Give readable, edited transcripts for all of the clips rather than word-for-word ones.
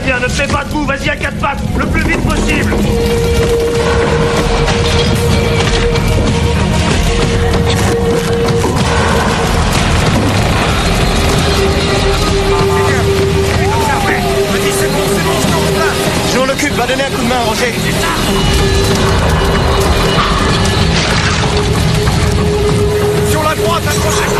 Viens, ne te fais pas de boue, vas-y à quatre pattes, le plus vite possible. Vas-y, c'est bon, je t'en place. Je m'en occupe, va donner un coup de main, Roger. Sur la droite, accrochez-vous.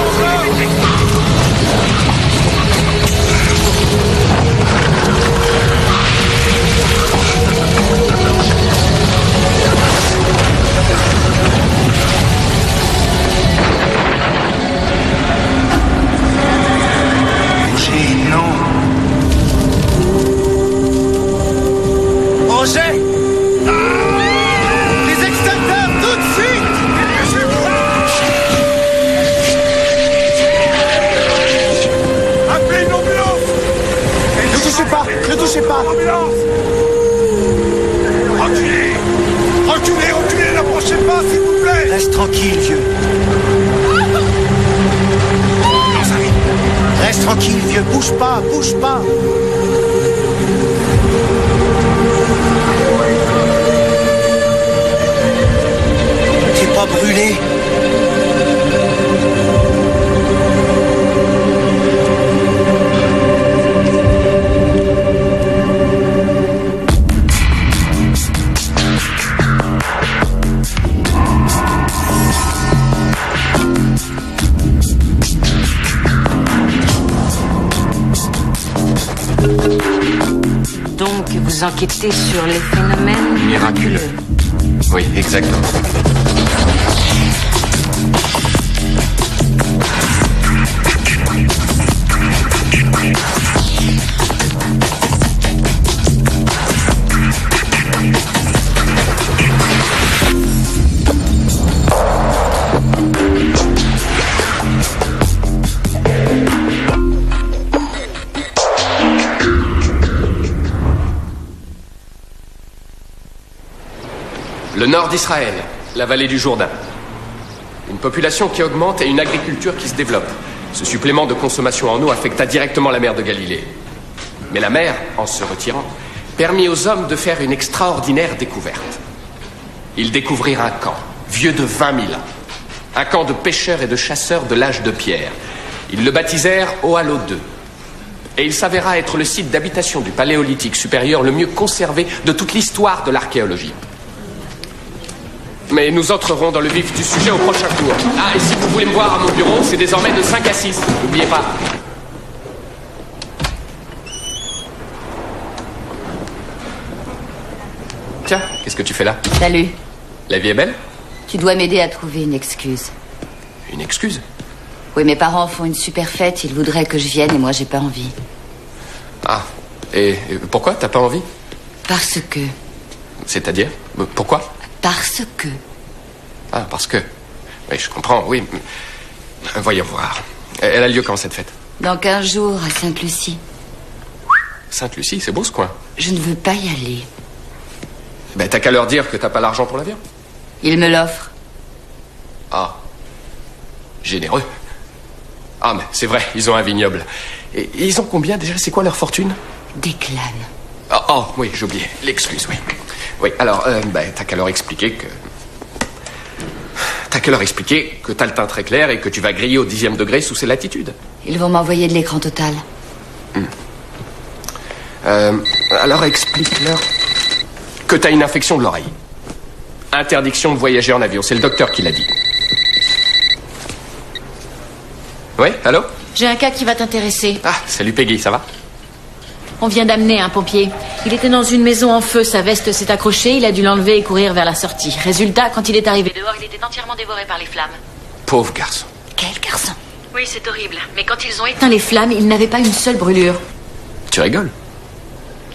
Roger, non. Roger! Les extincteurs, tout de suite! Appelez une ambulance. Ne touchez pas, ne touchez pas. Ambulance. Reculez. Reculez, reculez, n'approchez pas, s'il vous plaît. Reste tranquille, vieux. Reste tranquille, vieux. Bouge pas, bouge pas. T'es pas brûlé. Donc, vous enquêtez sur les phénomènes Miraculeux. Oui, exactement. Le nord d'Israël, la vallée du Jourdain. Une population qui augmente et une agriculture qui se développe. Ce supplément de consommation en eau affecta directement la mer de Galilée. Mais la mer, en se retirant, permit aux hommes de faire une extraordinaire découverte. Ils découvrirent un camp, vieux de 20 000 ans. Un camp de pêcheurs et de chasseurs de l'âge de pierre. Ils le baptisèrent Oalo II. Et il s'avéra être le site d'habitation du Paléolithique supérieur le mieux conservé de toute l'histoire de l'archéologie. Mais nous entrerons dans le vif du sujet au prochain cours. Ah, et si vous voulez me voir à mon bureau, c'est désormais de 5 à 6. N'oubliez pas. Tiens, qu'est-ce que tu fais là? Salut. La vie est belle? Tu dois m'aider à trouver une excuse. Une excuse? Oui, mes parents font une super fête, ils voudraient que je vienne et moi j'ai pas envie. Ah, et pourquoi t'as pas envie? Parce que... C'est-à-dire? Pourquoi? Parce que... Ah, parce que... Oui, je comprends, oui. Voyons voir. Elle a lieu quand, cette fête? Dans 15 jours, à Sainte-Lucie. Sainte-Lucie, c'est beau ce coin. Je ne veux pas y aller. Ben, t'as qu'à leur dire que t'as pas l'argent pour l'avion. Ils me l'offrent. Ah. Généreux. Ah, mais c'est vrai, ils ont un vignoble. Et ils ont combien déjà? C'est quoi leur fortune? Des clanes. Oh, oui, j'ai oublié. L'excuse, oui. Oui, alors, t'as qu'à leur expliquer que... T'as qu'à leur expliquer que t'as le teint très clair et que tu vas griller au 10e degré sous ces latitudes. Ils vont m'envoyer de l'écran total. Alors explique-leur que t'as une infection de l'oreille. Interdiction de voyager en avion, c'est le docteur qui l'a dit. Oui, allô? J'ai un cas qui va t'intéresser. Ah, salut Peggy, ça va? On vient d'amener un pompier. Il était dans une maison en feu, sa veste s'est accrochée, il a dû l'enlever et courir vers la sortie. Résultat, quand il est arrivé dehors, il était entièrement dévoré par les flammes. Pauvre garçon. Quel garçon? Oui, c'est horrible. Mais quand ils ont éteint les flammes, il n'avait pas une seule brûlure. Tu rigoles?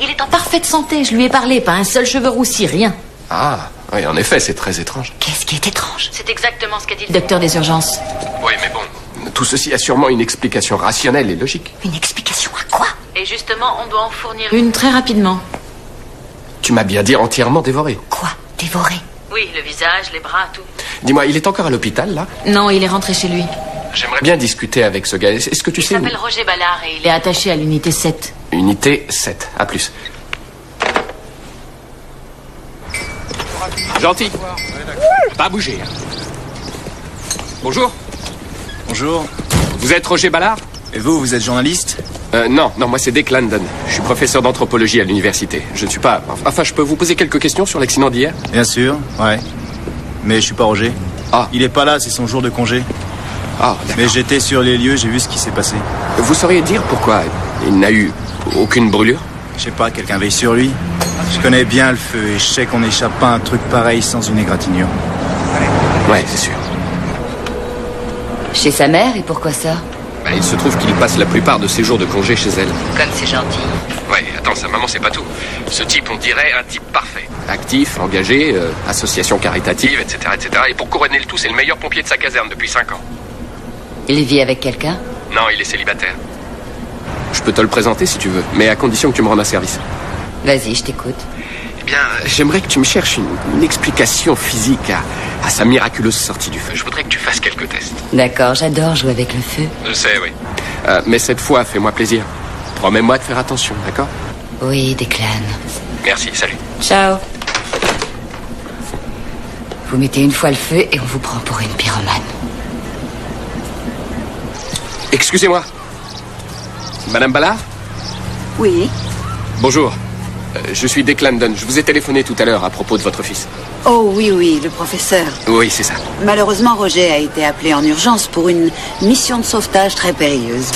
Il est en parfaite santé, je lui ai parlé, pas un seul cheveu roussi, rien. Ah, oui, en effet, c'est très étrange. Qu'est-ce qui est étrange? C'est exactement ce qu'a dit le docteur des urgences. Oui, mais bon, tout ceci a sûrement une explication rationnelle et logique. Une explication à quoi? Et justement, on doit en fournir une très rapidement. Tu m'as bien dit entièrement dévoré. Quoi? Dévoré? Oui, le visage, les bras, tout. Dis-moi, il est encore à l'hôpital, là? Non, il est rentré chez lui. J'aimerais bien discuter avec ce gars. Est-ce que tu sais Il s'appelle Roger Ballard et il est attaché à l'unité 7. Unité 7. À plus. Gentil. Pas bouger. Bonjour. Bonjour. Vous êtes Roger Ballard? Et vous êtes journaliste? Non, moi c'est Dick Landon. Je suis professeur d'anthropologie à l'université. Je ne suis pas... Enfin, je peux vous poser quelques questions sur l'accident d'hier? Bien sûr, ouais. Mais je suis pas Roger. Ah. Il est pas là, c'est son jour de congé. Ah, d'accord. Mais j'étais sur les lieux, j'ai vu ce qui s'est passé. Vous sauriez dire pourquoi il n'a eu aucune brûlure? Je sais pas, quelqu'un veille sur lui. Je connais bien le feu et je sais qu'on n'échappe pas à un truc pareil sans une égratignure. Ouais, c'est sûr. Chez sa mère, et pourquoi ça? Il se trouve qu'il passe la plupart de ses jours de congé chez elle. Comme c'est gentil. Ouais, attends, sa maman, c'est pas tout. Ce type, on dirait un type parfait. Actif, engagé, association caritative, etc., etc. Et pour couronner le tout, c'est le meilleur pompier de sa caserne depuis 5 ans. Il vit avec quelqu'un? Non, il est célibataire. Je peux te le présenter si tu veux, mais à condition que tu me rendes un service. Vas-y, je t'écoute. Eh bien, j'aimerais que tu me cherches une explication physique à sa miraculeuse sortie du feu. Je voudrais que tu fasses quelques tests. D'accord, j'adore jouer avec le feu. Je sais, oui. Mais cette fois, fais-moi plaisir. Promets-moi de faire attention, d'accord? Oui, Declan. Merci, salut. Ciao. Vous mettez une fois le feu et on vous prend pour une pyromane. Excusez-moi. Madame Ballard? Oui. Bonjour. Je suis Dick Landon. Je vous ai téléphoné tout à l'heure à propos de votre fils. Oh oui, le professeur. Oui, c'est ça. Malheureusement, Roger a été appelé en urgence pour une mission de sauvetage très périlleuse.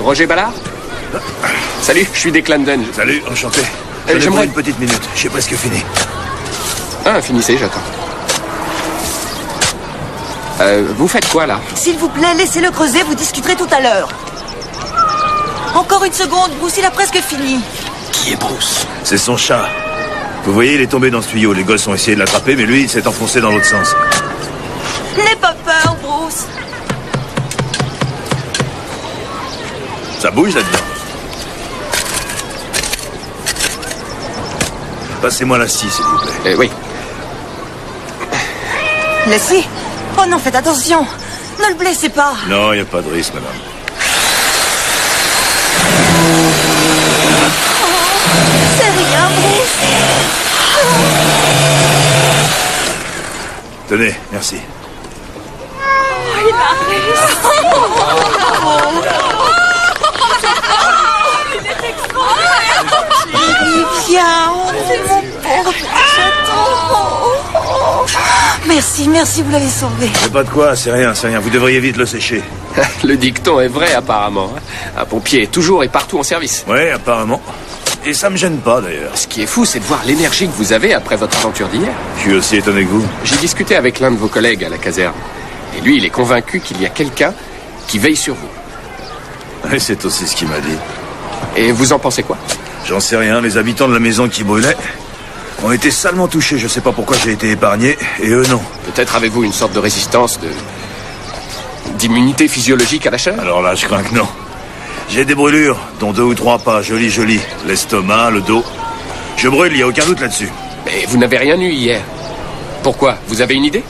Roger Ballard? Salut, je suis Dick Landon. Salut, enchanté. J'aimerais une petite minute, j'ai presque fini. Ah, finissez, j'attends. Vous faites quoi, là? S'il vous plaît, laissez-le creuser, vous discuterez tout à l'heure. Encore une seconde, Bruce, il a presque fini. Qui est Bruce? C'est son chat. Vous voyez, il est tombé dans ce tuyau. Les gosses ont essayé de l'attraper, mais lui, il s'est enfoncé dans l'autre sens. N'aie pas peur, Bruce. Ça bouge là-dedans. Passez-moi la scie, s'il vous plaît. Oui. Laissez. Oh non, faites attention. Ne le blessez pas. Non, il n'y a pas de risque, madame. C'est rien, Bruce. Tenez, merci. Il a réussi. Viens, mon pauvre chaton. Merci, vous l'avez sauvé. Mais pas de quoi, c'est rien. Vous devriez vite le sécher. Le dicton est vrai, apparemment. Un pompier est toujours et partout en service. Ouais, apparemment. Et ça me gêne pas, d'ailleurs. Ce qui est fou, c'est de voir l'énergie que vous avez après votre aventure d'hier. Je suis aussi étonné que vous. J'ai discuté avec l'un de vos collègues à la caserne. Et lui, il est convaincu qu'il y a quelqu'un qui veille sur vous. Et c'est aussi ce qu'il m'a dit. Et vous en pensez quoi? J'en sais rien. Les habitants de la maison qui brûlait ont été salement touchés. Je sais pas pourquoi j'ai été épargné, et eux non. Peut-être avez-vous une sorte de résistance, d'immunité physiologique à la chaleur? Alors là, je crains que non. J'ai des brûlures, dont 2 ou 3 pas, jolies. L'estomac, le dos. Je brûle, il n'y a aucun doute là-dessus. Mais vous n'avez rien eu hier. Pourquoi? Vous avez une idée?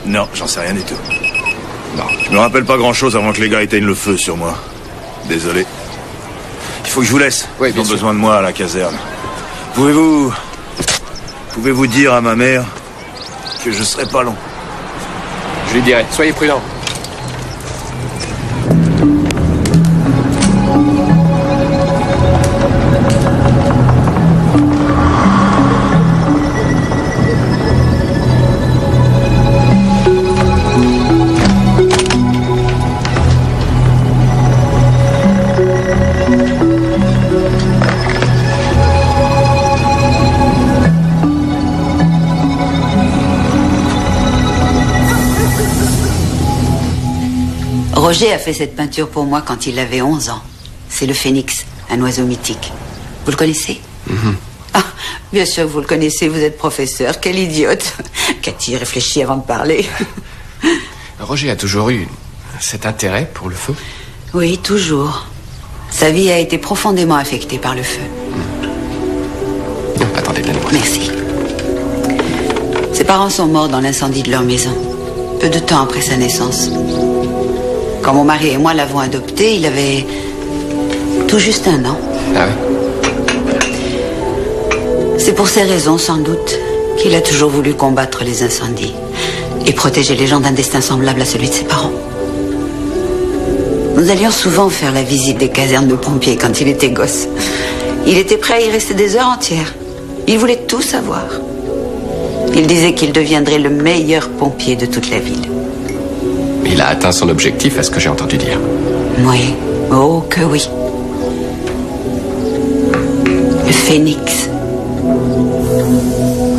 Non, j'en sais rien du tout. Non, je me rappelle pas grand-chose avant que les gars éteignent le feu sur moi. Désolé. Il faut que je vous laisse. Oui, Ils ont bien sûr. besoin de moi à la caserne. Pouvez-vous dire à ma mère que je serai pas long? Je lui dirai. Soyez prudent. Roger a fait cette peinture pour moi quand il avait 11 ans. C'est le phénix, un oiseau mythique. Vous le connaissez? Ah, bien sûr que vous le connaissez, vous êtes professeur. Quel idiote. Cathy réfléchit avant de parler. Roger a toujours eu cet intérêt pour le feu? Oui, toujours. Sa vie a été profondément affectée par le feu. Attendez. Donne-moi. Merci. Ses parents sont morts dans l'incendie de leur maison, peu de temps après sa naissance. Quand mon mari et moi l'avons adopté, il avait tout juste 1 an. Ah oui? C'est pour ces raisons, sans doute, qu'il a toujours voulu combattre les incendies et protéger les gens d'un destin semblable à celui de ses parents. Nous allions souvent faire la visite des casernes de pompiers quand il était gosse. Il était prêt à y rester des heures entières. Il voulait tout savoir. Il disait qu'il deviendrait le meilleur pompier de toute la ville. Il a atteint son objectif, à ce que j'ai entendu dire. Oui, oh que oui. Le Phénix.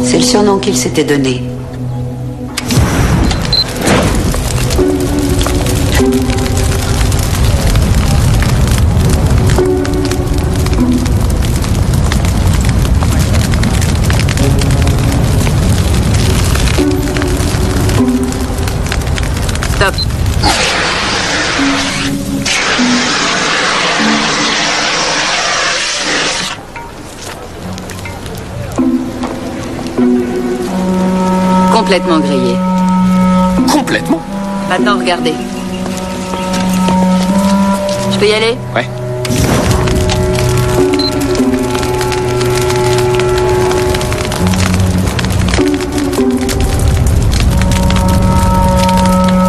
C'est le surnom qu'il s'était donné. Stop. Complètement grillé. Complètement? Maintenant, regardez. Je peux y aller? Ouais.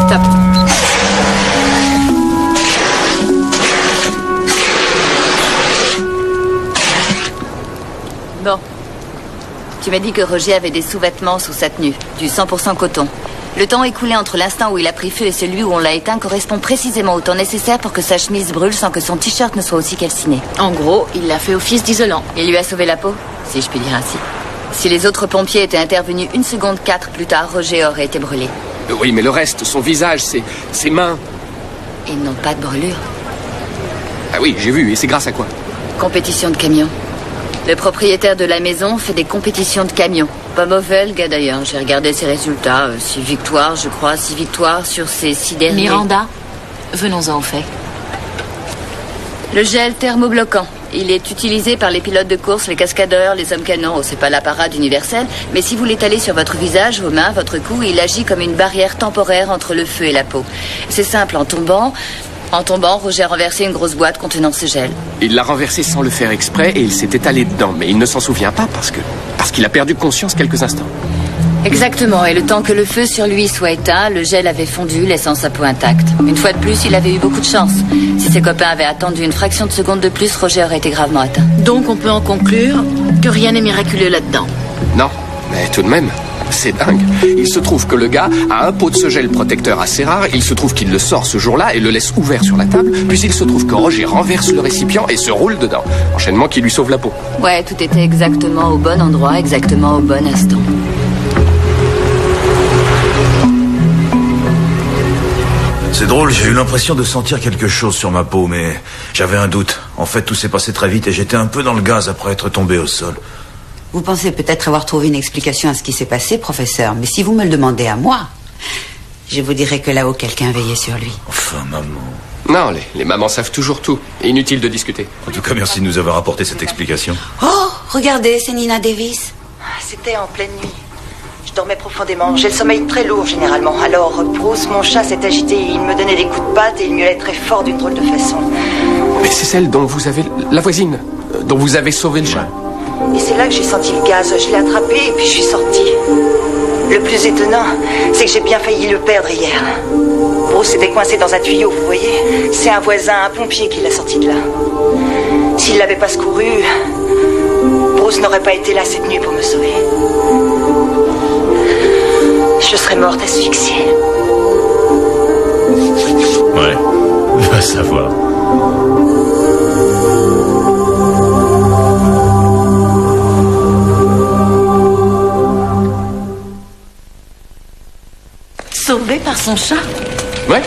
Stop. Bon. Tu m'as dit que Roger avait des sous-vêtements sous sa tenue, du 100% coton. Le temps écoulé entre l'instant où il a pris feu et celui où on l'a éteint correspond précisément au temps nécessaire pour que sa chemise brûle sans que son t-shirt ne soit aussi calciné. En gros, il l'a fait office d'isolant. Il lui a sauvé la peau, si je puis dire ainsi. Si les autres pompiers étaient intervenus 1 seconde 4 plus tard, Roger aurait été brûlé. Oui, mais le reste, son visage, ses mains... Ils n'ont pas de brûlure. Ah oui, j'ai vu, et c'est grâce à quoi? Compétition de camions. Le propriétaire de la maison fait des compétitions de camions. Pas mauvais, le gars, d'ailleurs. J'ai regardé ses résultats. 6 victoires, je crois. 6 victoires sur ses 6 derniers. Miranda, venons-en au fait. Le gel thermobloquant. Il est utilisé par les pilotes de course, les cascadeurs, les hommes canons. Oh, c'est pas la parade universelle, mais si vous l'étalez sur votre visage, vos mains, votre cou, il agit comme une barrière temporaire entre le feu et la peau. C'est simple, en tombant, Roger a renversé une grosse boîte contenant ce gel. Il l'a renversé sans le faire exprès et il s'est étalé dedans. Mais il ne s'en souvient pas parce qu'il a perdu conscience quelques instants. Exactement, et le temps que le feu sur lui soit éteint, le gel avait fondu, laissant sa peau intacte. Une fois de plus, il avait eu beaucoup de chance. Si ses copains avaient attendu une fraction de seconde de plus, Roger aurait été gravement atteint. Donc on peut en conclure que rien n'est miraculeux là-dedans. Non, mais tout de même, c'est dingue. Il se trouve que le gars a un pot de ce gel protecteur assez rare, il se trouve qu'il le sort ce jour-là et le laisse ouvert sur la table, puis il se trouve que Roger renverse le récipient et se roule dedans. Enchaînement qui lui sauve la peau. Ouais, tout était exactement au bon endroit, exactement au bon instant. C'est drôle, j'ai eu l'impression de sentir quelque chose sur ma peau, mais j'avais un doute. En fait, tout s'est passé très vite et j'étais un peu dans le gaz après être tombé au sol. Vous pensez peut-être avoir trouvé une explication à ce qui s'est passé, professeur, mais si vous me le demandez à moi, je vous dirais que là-haut, quelqu'un veillait sur lui. Enfin, maman... Non, les mamans savent toujours tout. Inutile de discuter. En tout cas, merci de nous avoir apporté cette explication. Oh, regardez, c'est Nina Davis. C'était en pleine nuit. Je dormais profondément. J'ai le sommeil très lourd, généralement. Alors, Bruce, mon chat, s'est agité. Il me donnait des coups de patte et il miaulait très fort d'une drôle de façon. Mais c'est celle dont vous avez... La voisine, dont vous avez sauvé le chat. Et c'est là que j'ai senti le gaz. Je l'ai attrapé et puis je suis sortie. Le plus étonnant, c'est que j'ai bien failli le perdre hier. Bruce était coincé dans un tuyau, vous voyez. C'est un voisin, un pompier qui l'a sorti de là. S'il l'avait pas secouru, Bruce n'aurait pas été là cette nuit pour me sauver. Je serais morte asphyxiée. Ouais, va savoir. Sauvé par son chat? Ouais,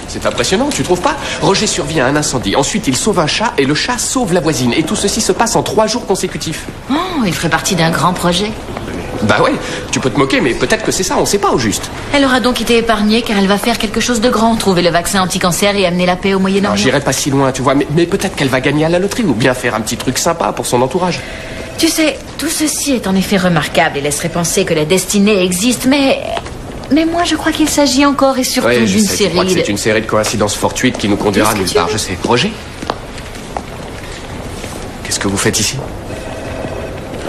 c'est impressionnant, tu trouves pas? Roger survit à un incendie, ensuite il sauve un chat et le chat sauve la voisine. Et tout ceci se passe en 3 jours consécutifs. Oh, il ferait partie d'un grand projet. Bah ouais, tu peux te moquer, mais peut-être que c'est ça, on sait pas au juste. Elle aura donc été épargnée car elle va faire quelque chose de grand, trouver le vaccin anti-cancer et amener la paix au Moyen-Orient. J'irai pas si loin, tu vois, mais peut-être qu'elle va gagner à la loterie ou bien faire un petit truc sympa pour son entourage. Tu sais, Tout ceci est en effet remarquable et laisserait penser que la destinée existe, mais moi je crois qu'il s'agit encore et surtout Oui, d'une je série crois que c'est une série de coïncidences fortuites qui nous conduira nulle part. Je sais. Roger? Qu'est-ce que vous faites ici?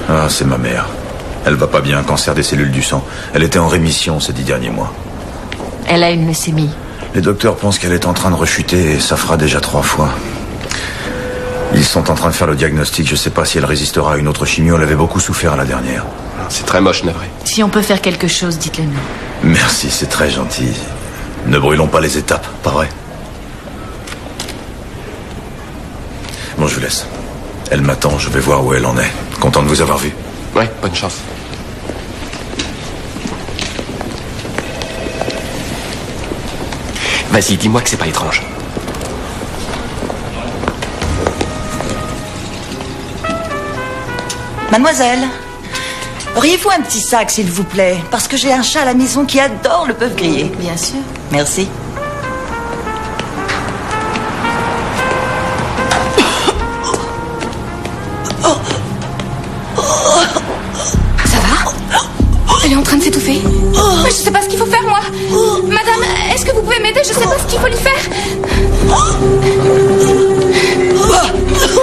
Ah, c'est ma mère. Elle va pas bien, cancer des cellules du sang. Elle était en rémission ces 10 derniers mois. Elle a une leucémie. Les docteurs pensent qu'elle est en train de rechuter et ça fera déjà 3 fois. Ils sont en train de faire le diagnostic. Je sais pas si elle résistera à une autre chimio. Elle avait beaucoup souffert à la dernière. C'est très moche, navré. Si on peut faire quelque chose, dites-le nous. Merci, c'est très gentil. Ne brûlons pas les étapes, pas vrai? Bon, je vous laisse. Elle m'attend, je vais voir où elle en est. Content de vous avoir vu. Ouais, bonne chance. Vas-y, dis-moi que c'est pas étrange. Mademoiselle, auriez-vous un petit sac, s'il vous plaît? Parce que j'ai un chat à la maison qui adore le bœuf grillé. Bien sûr. Merci. Ça va? Elle est en train de s'étouffer. Mais je sais pas ce qu'il faut faire, moi. Madame, est-ce que vous pouvez m'aider? Je sais pas ce qu'il faut lui faire.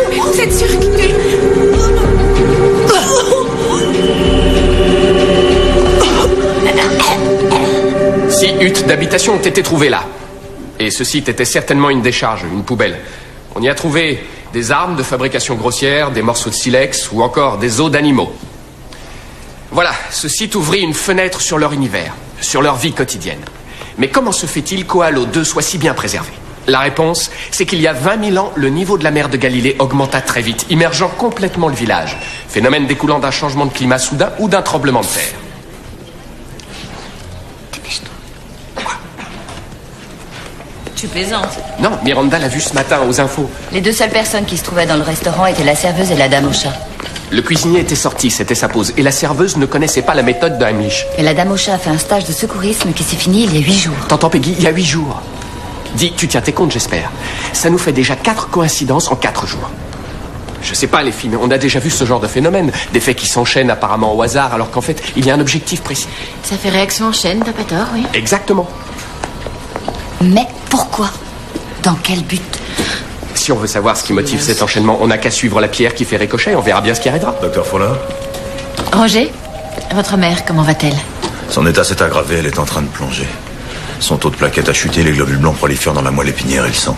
Mais vous êtes sûre Six huttes d'habitation ont été trouvées là. Et ce site était certainement une décharge, une poubelle. On y a trouvé des armes de fabrication grossière, des morceaux de silex ou encore des os d'animaux. Voilà, ce site ouvrit une fenêtre sur leur univers, sur leur vie quotidienne. Mais comment se fait-il qu'Ohalo 2 soit si bien préservé? La réponse, c'est qu'il y a 20 000 ans, le niveau de la mer de Galilée augmenta très vite, immergeant complètement le village. Phénomène découlant d'un changement de climat soudain ou d'un tremblement de terre. Tu plaisantes? Non, Miranda l'a vu ce matin aux infos. Les 2 seules personnes qui se trouvaient dans le restaurant étaient la serveuse et la dame au chat. Le cuisinier était sorti, c'était sa pause, et la serveuse ne connaissait pas la méthode de Heimlich. Et la dame au chat a fait un stage de secourisme qui s'est fini il y a 8 jours. T'entends, Peggy? Il y a 8 jours. Dis, tu tiens tes comptes, j'espère. Ça nous fait déjà 4 coïncidences en 4 jours. Je sais pas, les filles, mais on a déjà vu ce genre de phénomène. Des faits qui s'enchaînent apparemment au hasard, alors qu'en fait, il y a un objectif précis. Ça fait réaction en chaîne, t'as pas tort, oui. Exactement. Mais pourquoi? Dans quel but? Si on veut savoir ce qui motive cet enchaînement, on n'a qu'à suivre la pierre qui fait ricochet, on verra bien ce qui arrivera. Docteur Fowler? Roger, votre mère, comment va-t-elle? Son état s'est aggravé, elle est en train de plonger. Son taux de plaquettes a chuté, les globules blancs prolifèrent dans la moelle épinière et le sang.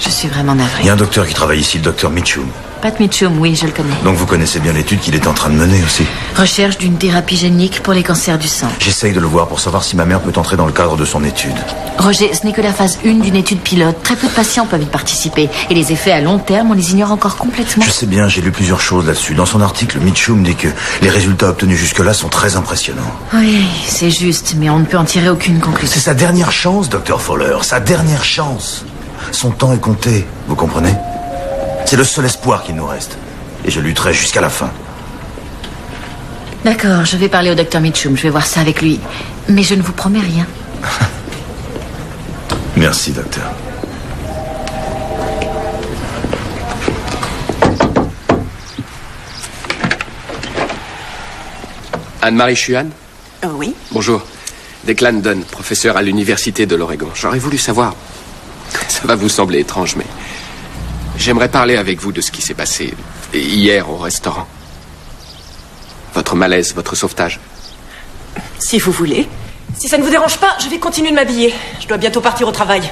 Je suis vraiment navrée. Il y a un docteur qui travaille ici, le docteur Mitchum. Pat Mitchum, oui, je le connais. Donc vous connaissez bien l'étude qu'il est en train de mener aussi. Recherche d'une thérapie génique pour les cancers du sang. J'essaye de le voir pour savoir si ma mère peut entrer dans le cadre de son étude. Roger, ce n'est que la phase 1 d'une étude pilote. Très peu de patients peuvent y participer. Et les effets à long terme, on les ignore encore complètement. Je sais bien, j'ai lu plusieurs choses là-dessus. Dans son article, Mitchum dit que les résultats obtenus jusque-là sont très impressionnants. Oui, c'est juste, mais on ne peut en tirer aucune conclusion. C'est sa dernière chance, docteur Fowler, sa dernière chance. Son temps est compté, vous comprenez? C'est le seul espoir qu'il nous reste. Et je lutterai jusqu'à la fin. D'accord, je vais parler au docteur Mitchum, je vais voir ça avec lui. Mais je ne vous promets rien. Merci, docteur. Anne-Marie Chuan? Oui. Bonjour. Declan Dunn, professeur à l'université de l'Oregon. J'aurais voulu savoir... Ça va vous sembler étrange, mais... J'aimerais parler avec vous de ce qui s'est passé hier au restaurant. Votre malaise, votre sauvetage. Si vous voulez. Si ça ne vous dérange pas, je vais continuer de m'habiller. Je dois bientôt partir au travail.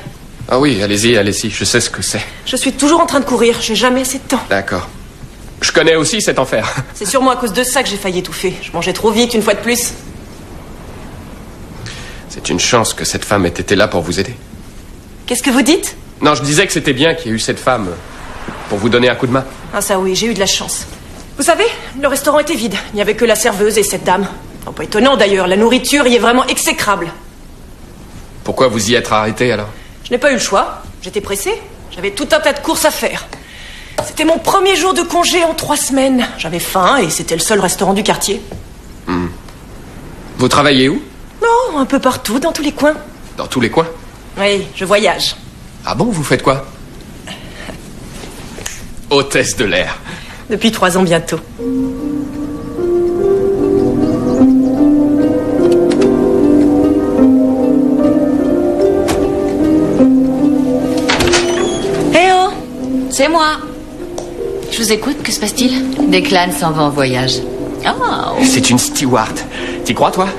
Ah oui, allez-y, allez-y, je sais ce que c'est. Je suis toujours en train de courir, j'ai jamais assez de temps. D'accord. Je connais aussi cet enfer. C'est sûrement à cause de ça que j'ai failli étouffer. Je mangeais trop vite, une fois de plus. C'est une chance que cette femme ait été là pour vous aider. Qu'est-ce que vous dites? Non, je disais que c'était bien qu'il y ait eu cette femme pour vous donner un coup de main. Ah ça oui, j'ai eu de la chance. Vous savez, le restaurant était vide. Il n'y avait que la serveuse et cette dame. Oh, pas étonnant d'ailleurs, la nourriture y est vraiment exécrable. Pourquoi vous y êtes arrêté alors? Je n'ai pas eu le choix. J'étais pressée. J'avais tout un tas de courses à faire. C'était mon premier jour de congé en 3 semaines. J'avais faim et c'était le seul restaurant du quartier. Vous travaillez où? Non, un peu partout, dans tous les coins. Dans tous les coins? Oui, je voyage. Ah bon, vous faites quoi? Hôtesse de l'air. Depuis 3 ans bientôt. C'est moi. Je vous écoute, que se passe-t-il? Declan s'en va en voyage. Oh. C'est une steward. T'y crois, toi?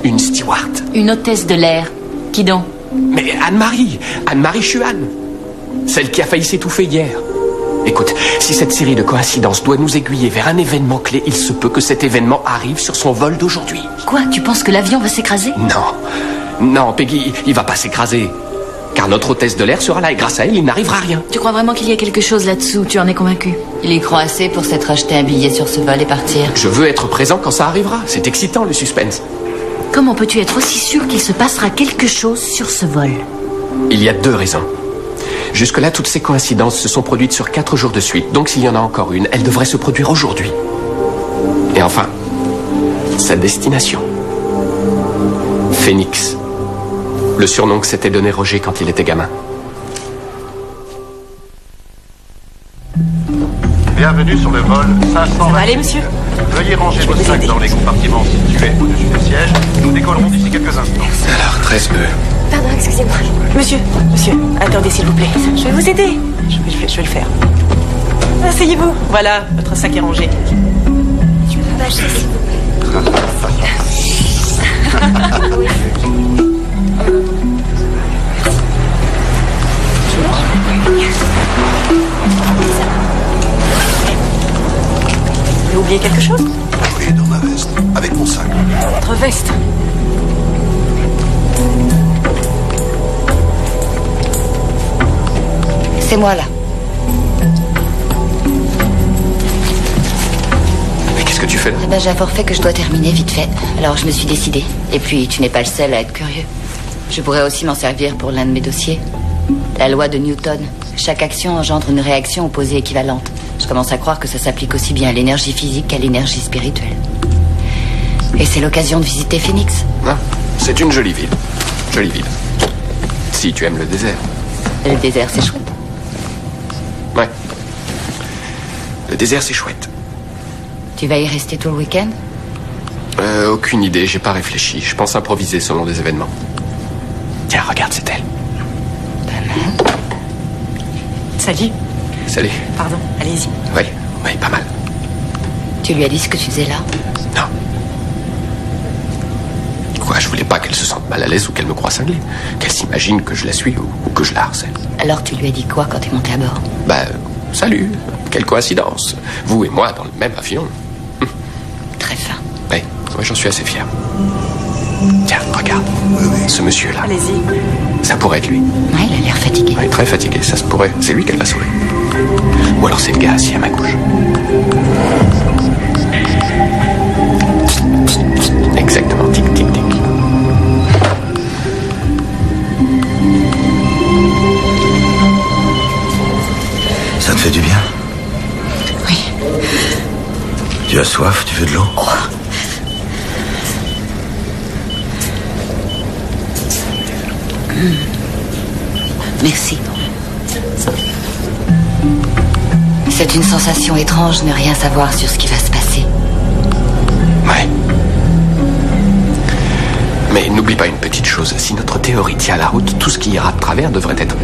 Une steward. Une hôtesse de l'air. Qui donc? Mais Anne-Marie. Anne-Marie Chuan. Celle qui a failli s'étouffer hier. Écoute, si cette série de coïncidences doit nous aiguiller vers un événement clé, il se peut que cet événement arrive sur son vol d'aujourd'hui. Quoi? Tu penses que l'avion va s'écraser? Non, Peggy, il va pas s'écraser. Car notre hôtesse de l'air sera là et grâce à elle, il n'arrivera rien. Tu crois vraiment qu'il y a quelque chose là-dessous? Tu en es convaincu? Il y croit assez pour s'être acheté un billet sur ce vol et partir. Je veux être présent quand ça arrivera. C'est excitant, le suspense. Comment peux-tu être aussi sûr qu'il se passera quelque chose sur ce vol? Il y a 2 raisons. Jusque-là, toutes ces coïncidences se sont produites sur 4 jours de suite. Donc s'il y en a encore une, elle devrait se produire aujourd'hui. Et enfin, sa destination. Phoenix. Le surnom que s'était donné Roger quand il était gamin. Bienvenue sur le vol 500. Ça va aller, monsieur? Veuillez ranger vos sacs dans les compartiments situés au-dessus des sièges. Nous décollerons d'ici quelques instants. Alors, 13 peu. Pardon, excusez-moi. Monsieur, attendez s'il vous plaît. Je vais vous aider. Je vais le faire. Asseyez-vous. Voilà, votre sac est rangé. Vous avez oublié quelque chose? Oui, dans ma veste. Avec mon sac. Votre veste. C'est moi, là. Mais qu'est-ce que tu fais là? Eh ben, j'ai un forfait que je dois terminer vite fait. Alors, je me suis décidée. Et puis, tu n'es pas le seul à être curieux. Je pourrais aussi m'en servir pour l'un de mes dossiers. La loi de Newton. Chaque action engendre une réaction opposée équivalente. Je commence à croire que ça s'applique aussi bien à l'énergie physique qu'à l'énergie spirituelle. Et c'est l'occasion de visiter Phoenix. Ah, c'est une jolie ville. Jolie ville. Si tu aimes le désert. Le désert, c'est chouette. Ouais. Le désert, c'est chouette. Tu vas y rester tout le week-end? Aucune idée, j'ai pas réfléchi. Je pense improviser selon des événements. Tiens, regarde, c'est elle. Salut. Salut. Pardon, allez-y. Oui, pas mal. Tu lui as dit ce que tu faisais là? Non. Quoi, je voulais pas qu'elle se sente mal à l'aise ou qu'elle me croie cinglé. Qu'elle s'imagine que je la suis ou que je la harcèle. Alors tu lui as dit quoi quand t'es monté à bord? Salut. Quelle coïncidence. Vous et moi dans le même avion. Très fin. Oui, j'en suis assez fier. Tiens, regarde. Ce monsieur-là. Allez-y. Ça pourrait être lui. Ouais, il a l'air fatigué. Oui, très fatigué, ça se pourrait. C'est lui qu'elle va sauver. Ou alors c'est le gars assis à ma gauche. Exactement, tic, tic, tic. Ça te fait du bien? Oui. Tu as soif? Tu veux de l'eau? Merci. C'est une sensation étrange de ne rien savoir sur ce qui va se passer. Ouais. Mais n'oublie pas une petite chose. Si notre théorie tient la route, tout ce qui ira de travers devrait être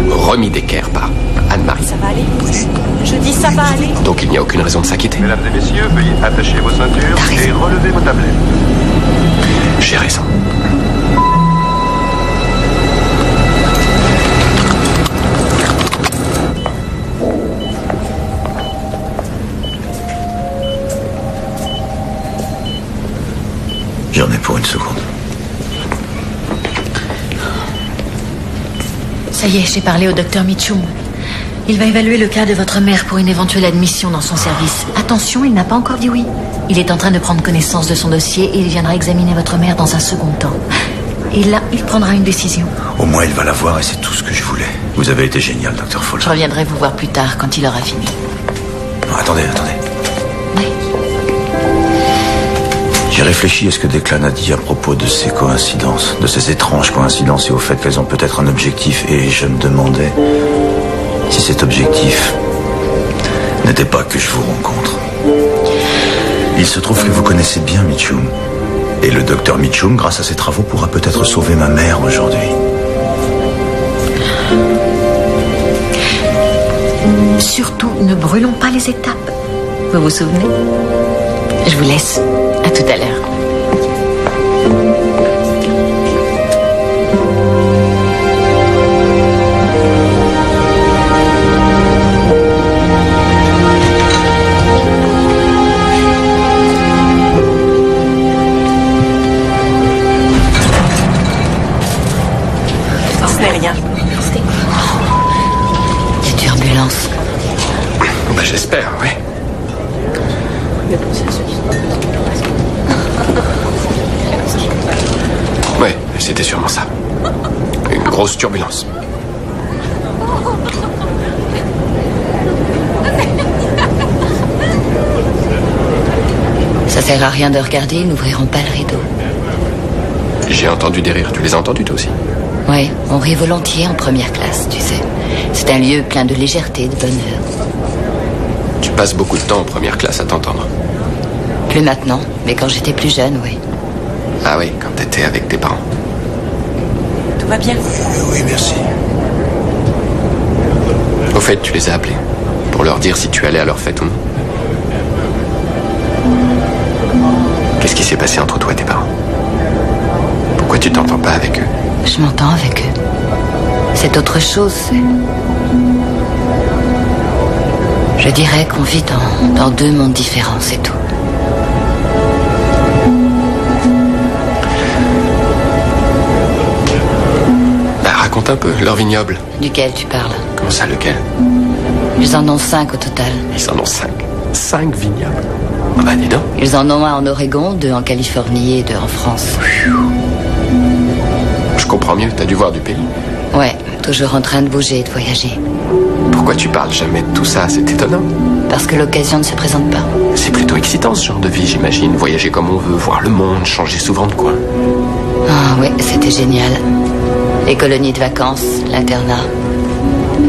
remis d'équerre par Anne-Marie. Ça va aller? Je dis ça va aller. Donc il n'y a aucune raison de s'inquiéter. Mesdames et messieurs, veuillez attacher vos ceintures et relever vos tablettes. J'ai raison. J'en ai pour une seconde. Ça y est, j'ai parlé au docteur Mitchum. Il va évaluer le cas de votre mère pour une éventuelle admission dans son service. Attention, il n'a pas encore dit oui. Il est en train de prendre connaissance de son dossier et il viendra examiner votre mère dans un second temps. Et là, il prendra une décision. Au moins, il va la voir et c'est tout ce que je voulais. Vous avez été génial, Dr. Folsom. Je reviendrai vous voir plus tard quand il aura fini. Non, attendez. Oui. J'ai réfléchi à ce que Declan a dit à propos de ces coïncidences, de ces étranges coïncidences et au fait qu'elles ont peut-être un objectif. Et je me demandais si cet objectif n'était pas que je vous rencontre. Il se trouve que vous connaissez bien Mitchum. Et le docteur Mitchum, grâce à ses travaux, pourra peut-être sauver ma mère aujourd'hui. Surtout, ne brûlons pas les étapes. Vous vous souvenez? Je vous laisse. À tout à l'heure. Ce n'est rien. Des turbulences. Bah, j'espère, oui. Ouais, c'était sûrement ça. Une grosse turbulence. Ça sert à rien de regarder, ils n'ouvriront pas le rideau. J'ai entendu des rires. Tu les as entendus, toi aussi? Oui, on rit volontiers en première classe, tu sais. C'est un lieu plein de légèreté, de bonheur. Tu passes beaucoup de temps en première classe à t'entendre. Plus maintenant, mais quand j'étais plus jeune, oui. Ah oui, quand t'étais avec tes parents. Tout va bien? Oui, merci. Au fait, tu les as appelés pour leur dire si tu allais à leur fête ou non. Qu'est-ce qui s'est passé entre toi et tes parents? Pourquoi tu t'entends pas avec eux? Je m'entends avec eux. C'est autre chose, c'est... Je dirais qu'on vit dans deux mondes différents, c'est tout. Bah, raconte un peu, leur vignoble. Duquel tu parles? Comment ça, lequel? Ils en ont 5 au total. Ils en ont 5. 5 vignobles. Ah bah, dis donc. Ils en ont un en Oregon, 2 en Californie et 2 en France. Je comprends mieux, t'as dû voir du pays. Ouais, toujours en train de bouger et de voyager. Pourquoi tu parles jamais de tout ça? C'est étonnant. Parce que l'occasion ne se présente pas. C'est plutôt excitant ce genre de vie, j'imagine. Voyager comme on veut, voir le monde, changer souvent de coin. Ah ouais, c'était génial. Les colonies de vacances, l'internat.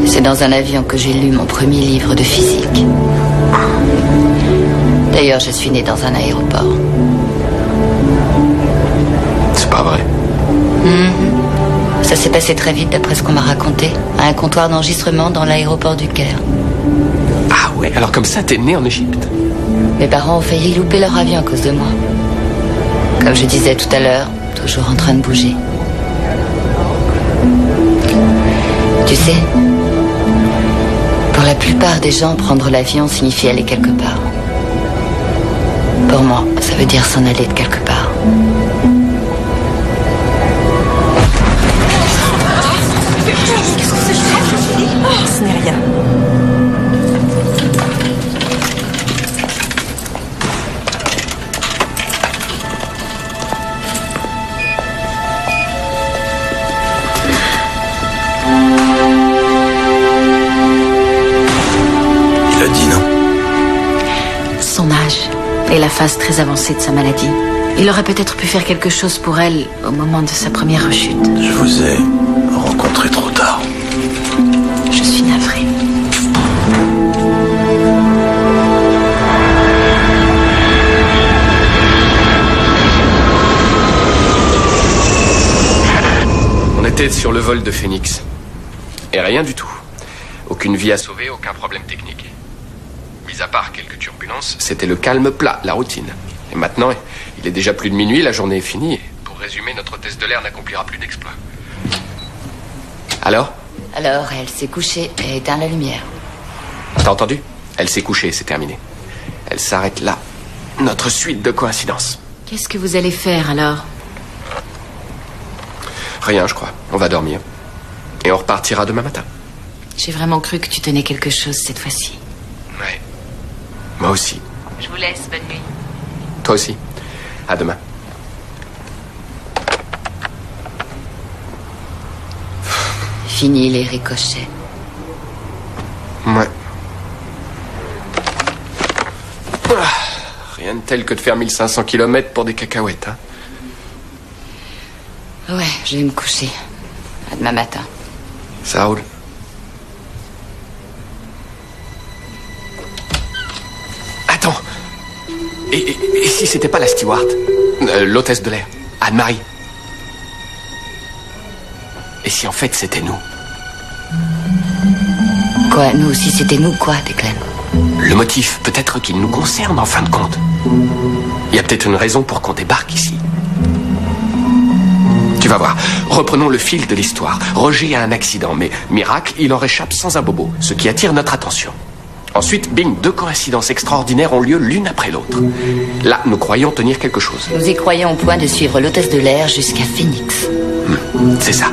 C'est dans un avion que j'ai lu mon premier livre de physique. D'ailleurs, je suis née dans un aéroport. C'est pas vrai. Ça s'est passé très vite d'après ce qu'on m'a raconté. À un comptoir d'enregistrement dans l'aéroport du Caire. Ah ouais, alors comme ça, t'es né en Égypte? Mes parents ont failli louper leur avion à cause de moi. Comme je disais tout à l'heure, toujours en train de bouger. Tu sais, pour la plupart des gens, prendre l'avion signifie aller quelque part. Pour moi, ça veut dire s'en aller de quelque part. Ce n'est rien. Il a dit non. Son âge et la phase très avancée de sa maladie. Il aurait peut-être pu faire quelque chose pour elle au moment de sa première rechute. Je vous ai rencontré trop tard. Je suis navrée. On était sur le vol de Phoenix. Et rien du tout. Aucune vie à sauver, aucun problème technique. Mis à part quelques turbulences, c'était le calme plat, la routine. Et maintenant, il est déjà plus de minuit, la journée est finie. Et pour résumer, notre hôtesse de l'air n'accomplira plus d'exploits. Alors? Alors, elle s'est couchée et a éteint la lumière. T'as entendu? Elle s'est couchée, c'est terminé. Elle s'arrête là. Notre suite de coïncidences. Qu'est-ce que vous allez faire alors? Rien, je crois. On va dormir. Et on repartira demain matin. J'ai vraiment cru que tu tenais quelque chose cette fois-ci. Ouais. Moi aussi. Je vous laisse, bonne nuit. Toi aussi. À demain. Fini les ricochets. Ouais. Rien de tel que de faire 1500 km pour des cacahuètes, hein. Ouais, je vais me coucher. À demain matin. Ça roule. Attends. Et si c'était pas la steward, l'hôtesse de l'air, Anne-Marie? Et si en fait c'était nous? Quoi, nous aussi, c'était nous quoi, Declan? Le motif, peut-être qu'il nous concerne en fin de compte. Il y a peut-être une raison pour qu'on débarque ici. Tu vas voir, reprenons le fil de l'histoire. Roger a un accident, mais miracle, il en réchappe sans un bobo, ce qui attire notre attention. Ensuite, bing, 2 coïncidences extraordinaires ont lieu l'une après l'autre. Là, nous croyons tenir quelque chose. Nous y croyons au point de suivre l'hôtesse de l'air jusqu'à Phoenix. C'est ça.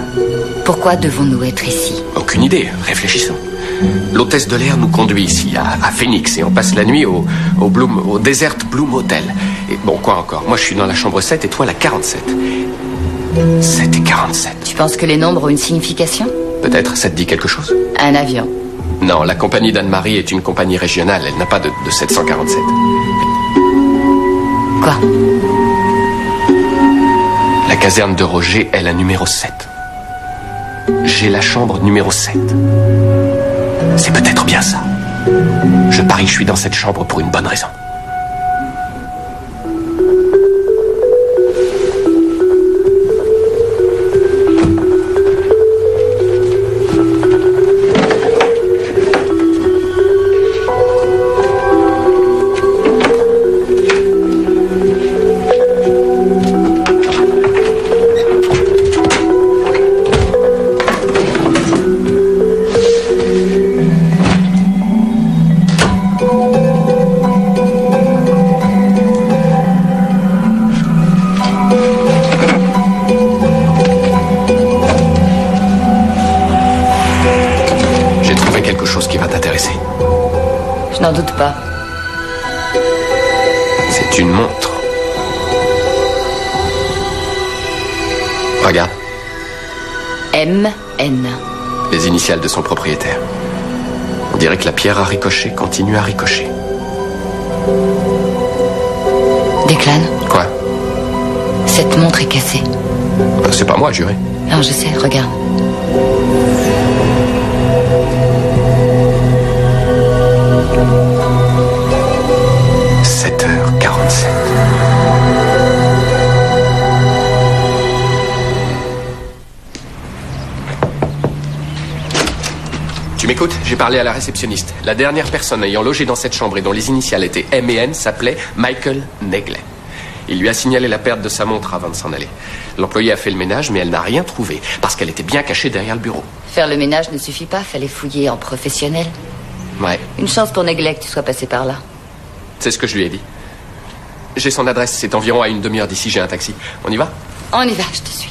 Pourquoi devons-nous être ici? Aucune idée, réfléchissons. L'hôtesse de l'air nous conduit ici, à Phoenix, et on passe la nuit au Desert Bloom Hotel. Et bon, quoi encore? Moi, je suis dans la chambre 7 et toi, la 47. 7 et 47. Tu penses que les nombres ont une signification? Peut-être, ça te dit quelque chose? Un avion. Non, la compagnie d'Anne-Marie est une compagnie régionale, elle n'a pas de 747. Quoi? La caserne de Roger est la numéro 7. J'ai la chambre numéro 7. C'est peut-être bien ça. Je parie que je suis dans cette chambre pour une bonne raison. Je n'en doute pas. C'est une montre. Regarde. M.N. Les initiales de son propriétaire. On dirait que la pierre à ricocher continue à ricocher. Declan? Quoi? Cette montre est cassée. C'est pas moi, juré. Non, je sais, regarde. « 7h47. Tu m'écoutes? J'ai parlé à la réceptionniste. La dernière personne ayant logé dans cette chambre et dont les initiales étaient M et N s'appelait Michael Negley. Il lui a signalé la perte de sa montre avant de s'en aller. L'employé a fait le ménage, mais elle n'a rien trouvé, parce qu'elle était bien cachée derrière le bureau. Faire le ménage ne suffit pas, fallait fouiller en professionnel. Ouais. Une chance pour Negley que tu sois passé par là. C'est ce que je lui ai dit. J'ai son adresse, c'est environ à une demi-heure d'ici, j'ai un taxi. On y va? On y va, je te suis.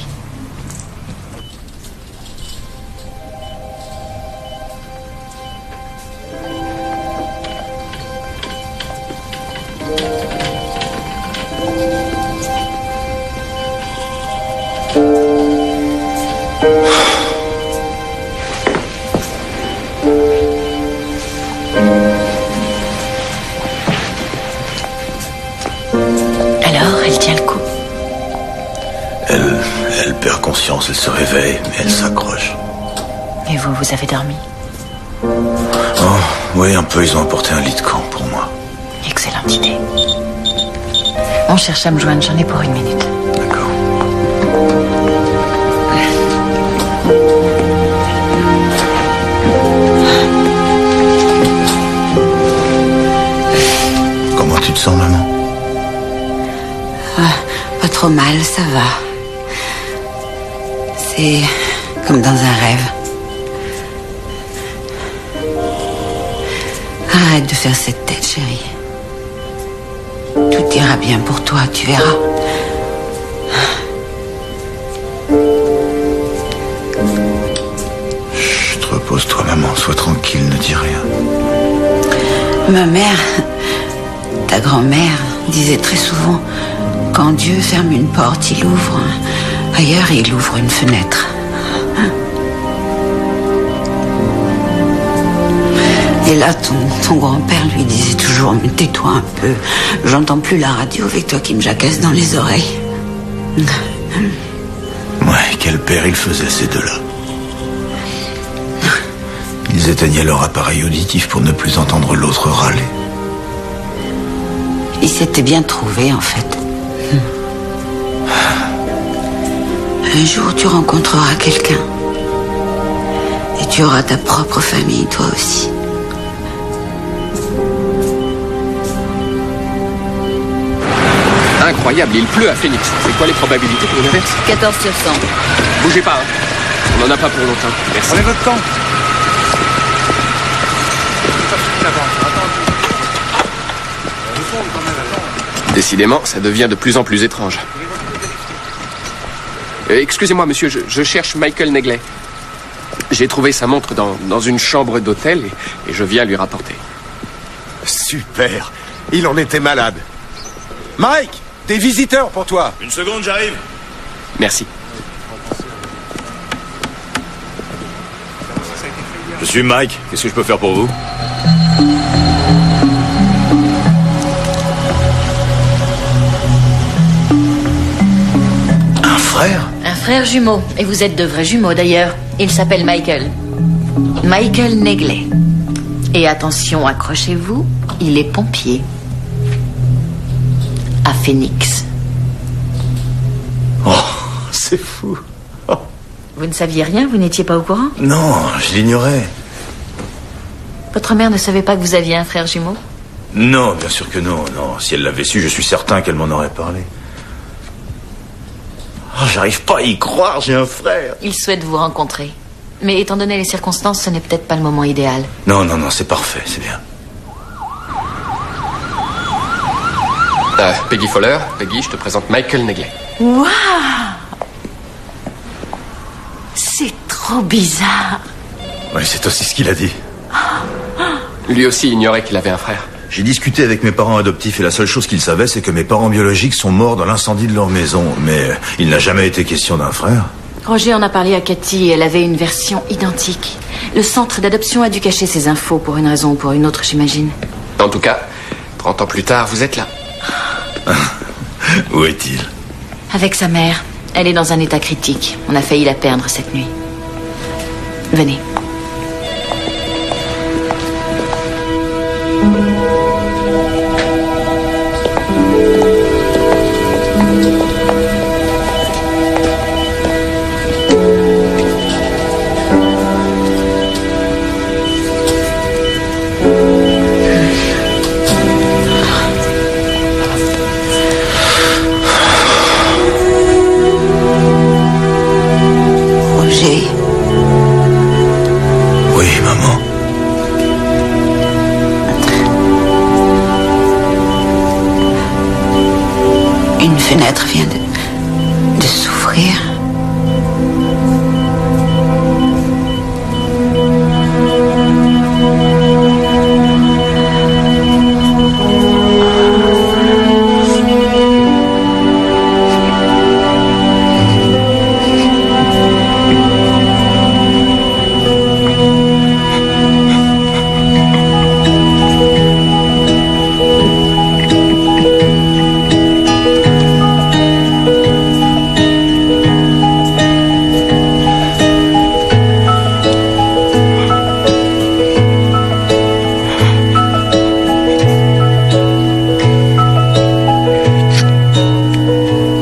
Elle perd conscience, elle se réveille, mais elle s'accroche. Et vous, vous avez dormi? Oh, oui, un peu, ils ont apporté un lit de camp pour moi. Excellente idée. On cherche à me joindre, j'en ai pour 1 minute. D'accord. Comment tu te sens, maman? Pas trop mal, ça va. C'est comme dans un rêve. Arrête de faire cette tête, chérie. Tout ira bien pour toi, tu verras. Chut, repose-toi, maman. Sois tranquille, ne dis rien. Ma mère, ta grand-mère, disait très souvent: quand Dieu ferme une porte, il ouvre. Ailleurs, il ouvre une fenêtre. Et là, ton grand-père lui disait toujours: mais tais-toi un peu. J'entends plus la radio avec toi qui me jacasse dans les oreilles. Ouais, quel père il faisait, ces deux-là. Ils éteignaient leur appareil auditif pour ne plus entendre l'autre râler. Il s'était bien trouvé, en fait. Un jour, tu rencontreras quelqu'un. Et tu auras ta propre famille, toi aussi. Incroyable, il pleut à Phoenix. C'est quoi les probabilités pour une averse? 14 sur 100. Bougez pas, hein. On n'en a pas pour longtemps. Merci. Prenez votre temps. Décidément, ça devient de plus en plus étrange. Excusez-moi, monsieur, je cherche Michael Negley. J'ai trouvé sa montre dans une chambre d'hôtel et je viens lui rapporter. Super. Il en était malade. Mike, des visiteurs pour toi. Une seconde, j'arrive. Merci. Je suis Mike. Qu'est-ce que je peux faire pour vous? Un frère? Un frère jumeau. Et vous êtes de vrais jumeaux d'ailleurs. Il s'appelle Michael. Michael Negley. Et attention, accrochez-vous, il est pompier. À Phoenix. Oh, c'est fou. Oh. Vous ne saviez rien? Vous n'étiez pas au courant? Non, je l'ignorais. Votre mère ne savait pas que vous aviez un frère jumeau? Non, bien sûr que non. Non, si elle l'avait su, je suis certain qu'elle m'en aurait parlé. Oh, j'arrive pas à y croire, j'ai un frère. Il souhaite vous rencontrer. Mais étant donné les circonstances, ce n'est peut-être pas le moment idéal. Non, c'est parfait, c'est bien. Peggy Fowler, Peggy, je te présente Michael Negley. Waouh! C'est trop bizarre. Oui, c'est aussi ce qu'il a dit. Lui aussi ignorait qu'il avait un frère. J'ai discuté avec mes parents adoptifs et la seule chose qu'ils savaient, c'est que mes parents biologiques sont morts dans l'incendie de leur maison. Mais il n'a jamais été question d'un frère. Roger en a parlé à Cathy et elle avait une version identique. Le centre d'adoption a dû cacher ces infos pour une raison ou pour une autre, j'imagine. En tout cas, 30 ans plus tard, vous êtes là. Où est-il? Avec sa mère. Elle est dans un état critique. On a failli la perdre cette nuit. Venez. Roger. Oui, maman. Une fenêtre vient de s'ouvrir.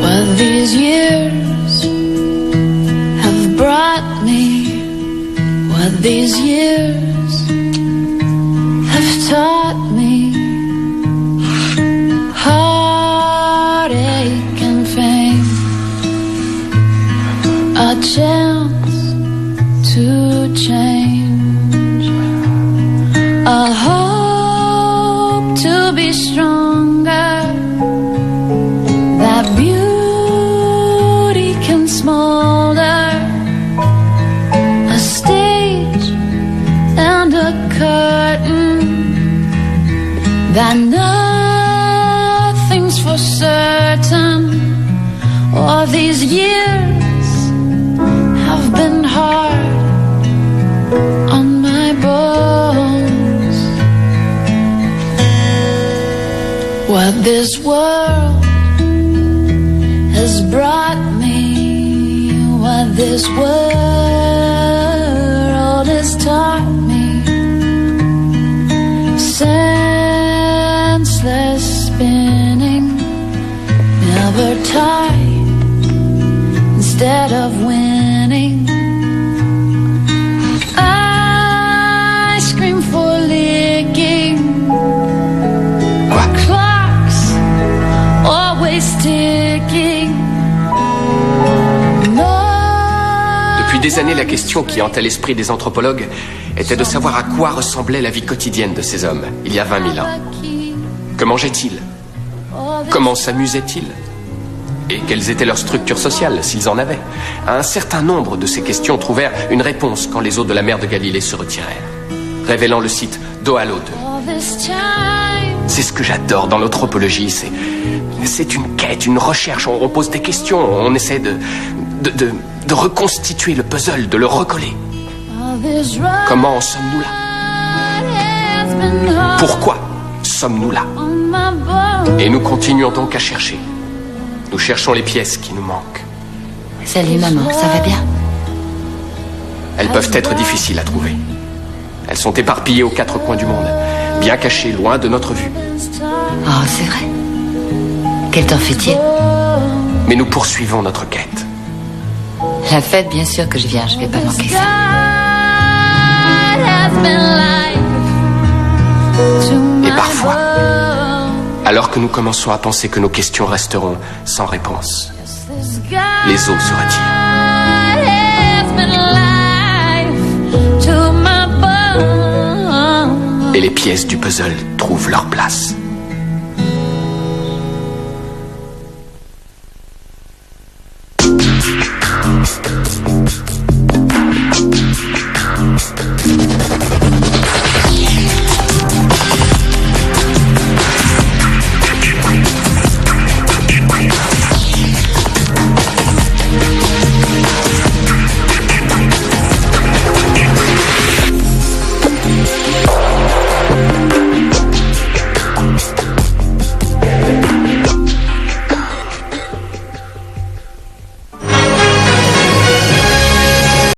Well, these years have brought me what these years have taught me. Heartache and fame, a chance to change, a hope to be stronger. That beauty can smolder, a stage and a curtain, that nothing's for certain. All these years have been hard on my bones. What this world has brought me, what this world has taught me. Senseless spinning, never tied instead of winning. I des années, la question qui hantait l'esprit des anthropologues était de savoir à quoi ressemblait la vie quotidienne de ces hommes, il y a 20 000 ans. Que mangeaient-ils? Comment s'amusaient-ils? Et quelles étaient leurs structures sociales, s'ils en avaient? Un certain nombre de ces questions trouvèrent une réponse quand les eaux de la mer de Galilée se retirèrent, révélant le site d'Oalo 2. C'est ce que j'adore dans l'anthropologie, c'est une quête, une recherche, on pose des questions, on essaie de reconstituer le puzzle, de le recoller. Comment en sommes-nous là? Pourquoi sommes-nous là? Et nous continuons donc à chercher. Nous cherchons les pièces qui nous manquent. Salut maman, ça va bien? Elles peuvent être difficiles à trouver. Elles sont éparpillées aux 4 coins du monde, bien cachées, loin de notre vue. Oh, c'est vrai. Quel temps fait-il? Mais nous poursuivons notre quête. La fête, bien sûr que je viens, je vais pas manquer ça. Et parfois, alors que nous commençons à penser que nos questions resteront sans réponse, les eaux se retirent. Et les pièces du puzzle trouvent leur place.